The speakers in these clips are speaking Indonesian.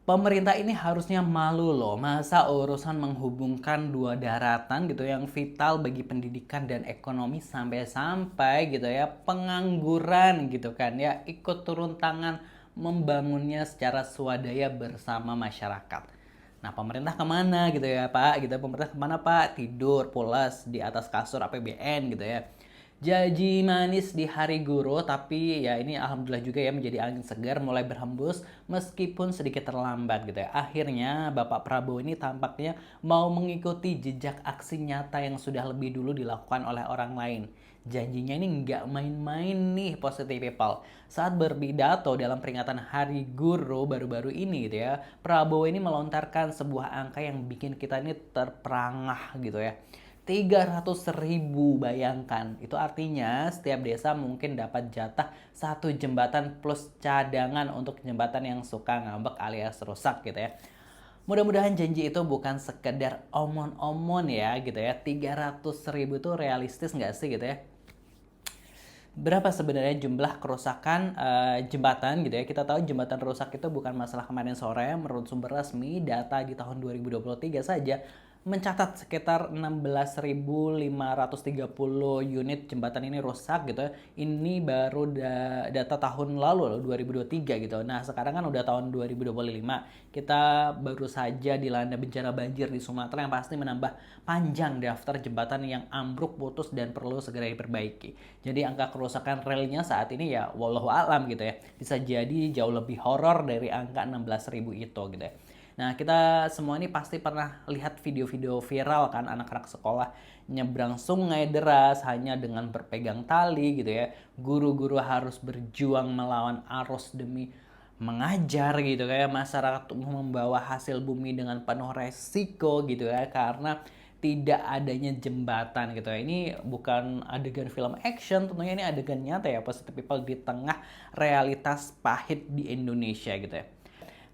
Pemerintah ini harusnya malu loh, masa urusan menghubungkan dua daratan gitu yang vital bagi pendidikan dan ekonomi sampai-sampai gitu ya pengangguran gitu kan ya ikut turun tangan membangunnya secara swadaya bersama masyarakat. Nah pemerintah kemana gitu ya Pak? Gitu pemerintah kemana Pak? Tidur pulas di atas kasur APBN gitu ya. Janji manis di hari guru, tapi ya ini alhamdulillah juga ya menjadi angin segar mulai berhembus meskipun sedikit terlambat gitu ya. Akhirnya Bapak Prabowo ini tampaknya mau mengikuti jejak aksi nyata yang sudah lebih dulu dilakukan oleh orang lain. Janjinya ini nggak main-main nih positive people. Saat berpidato dalam peringatan Hari Guru baru-baru ini gitu ya, Prabowo ini melontarkan sebuah angka yang bikin kita ini terperangah gitu ya. 300.000, bayangkan. Itu artinya setiap desa mungkin dapat jatah satu jembatan plus cadangan untuk jembatan yang suka ngambek alias rusak gitu ya. Mudah-mudahan janji itu bukan sekedar omon-omon ya gitu ya. 300.000 itu realistis nggak sih gitu ya? Berapa sebenarnya jumlah kerusakan jembatan gitu ya. Kita tahu jembatan rusak itu bukan masalah kemarin sore. Menurut sumber resmi, data di tahun 2023 saja mencatat sekitar 16.530 unit jembatan ini rusak gitu ya. Ini baru data tahun lalu loh, 2023 gitu. Nah, sekarang kan udah tahun 2025. Kita baru saja dilanda bencana banjir di Sumatera yang pasti menambah panjang daftar jembatan yang ambruk, putus dan perlu segera diperbaiki. Jadi angka kerusakan relnya saat ini ya wallahu alam gitu ya. Bisa jadi jauh lebih horor dari angka 16.000 itu gitu ya. Nah, kita semua ini pasti pernah lihat video-video viral kan anak-anak sekolah nyebrang sungai deras hanya dengan berpegang tali gitu ya. Guru-guru harus berjuang melawan arus demi mengajar gitu kayak masyarakat membawa hasil bumi dengan penuh resiko gitu ya karena tidak adanya jembatan gitu ya. Ini bukan adegan film action, tentunya ini adegan nyata ya positive people di tengah realitas pahit di Indonesia gitu ya.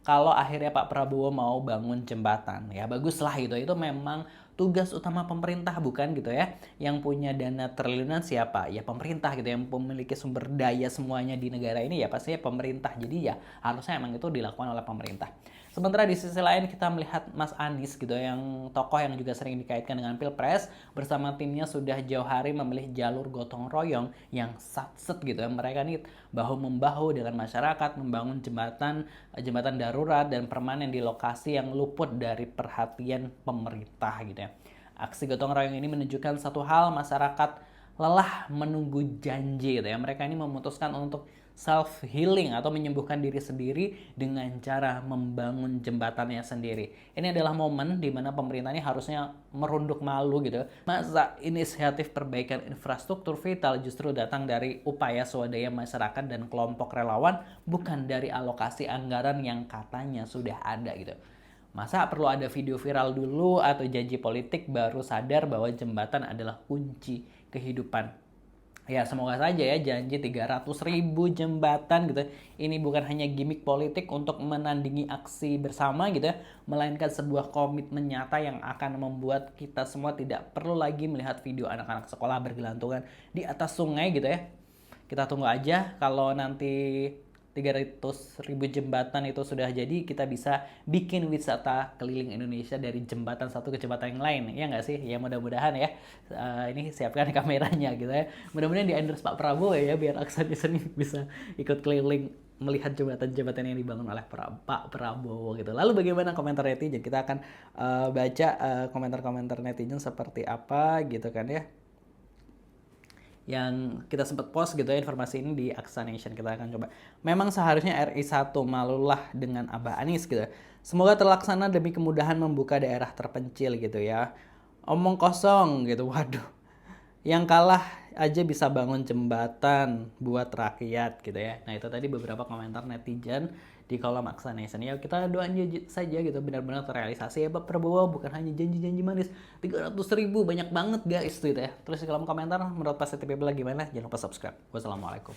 Kalau akhirnya Pak Prabowo mau bangun jembatan, ya baguslah gitu. Itu memang tugas utama pemerintah bukan gitu ya. Yang punya dana triliunan siapa? Ya pemerintah gitu. Yang memiliki sumber daya semuanya di negara ini ya pastinya pemerintah. Jadi ya harusnya emang itu dilakukan oleh pemerintah. Sementara di sisi lain kita melihat Mas Anies gitu yang tokoh yang juga sering dikaitkan dengan Pilpres bersama timnya sudah jauh hari memilih jalur gotong royong yang satset gitu ya. Mereka nih bahu-membahu dengan masyarakat membangun jembatan darurat dan permanen di lokasi yang luput dari perhatian pemerintah gitu ya. Aksi gotong royong ini menunjukkan satu hal, masyarakat lelah menunggu janji gitu ya. Mereka ini memutuskan untuk self healing atau menyembuhkan diri sendiri dengan cara membangun jembatannya sendiri. Ini adalah momen di mana pemerintah ini harusnya merunduk malu gitu. Masa inisiatif perbaikan infrastruktur vital justru datang dari upaya swadaya masyarakat dan kelompok relawan, bukan dari alokasi anggaran yang katanya sudah ada gitu. Masa perlu ada video viral dulu atau janji politik baru sadar bahwa jembatan adalah kunci kehidupan? Ya semoga saja ya janji 300.000 jembatan gitu. Ini bukan hanya gimmick politik untuk menandingi aksi bersama gitu ya. Melainkan sebuah komitmen nyata yang akan membuat kita semua tidak perlu lagi melihat video anak-anak sekolah bergelantungan di atas sungai gitu ya. Kita tunggu aja kalau nanti 300.000 jembatan itu sudah jadi, kita bisa bikin wisata keliling Indonesia dari jembatan satu ke jembatan yang lain, ya nggak sih? Ya mudah-mudahan ya. Ini siapkan kameranya gitu ya. Mudah-mudahan di endorse Pak Prabowo ya, biar Aksa di sini bisa ikut keliling melihat jembatan-jembatan yang dibangun oleh Pak Prabowo gitu. Lalu bagaimana komentar netizen? Kita akan baca komentar-komentar netizen seperti apa gitu kan ya, yang kita sempat post gitu ya informasi ini di Aksa Nation. Kita akan coba. Memang seharusnya RI 1 malulah dengan Abah Anies gitu. Semoga terlaksana demi kemudahan membuka daerah terpencil gitu ya. Omong kosong gitu, waduh. Yang kalah aja bisa bangun jembatan buat rakyat gitu ya. Nah itu tadi beberapa komentar netizen di kolom Aksa Nation. Ya kita doain saja gitu benar-benar terrealisasi ya Pak Prabowo, bukan hanya janji-janji manis. 300.000 banyak banget guys gitu ya. Terus di kolom komentar menurut Pak Setiap gimana? Jangan lupa subscribe. Wassalamualaikum.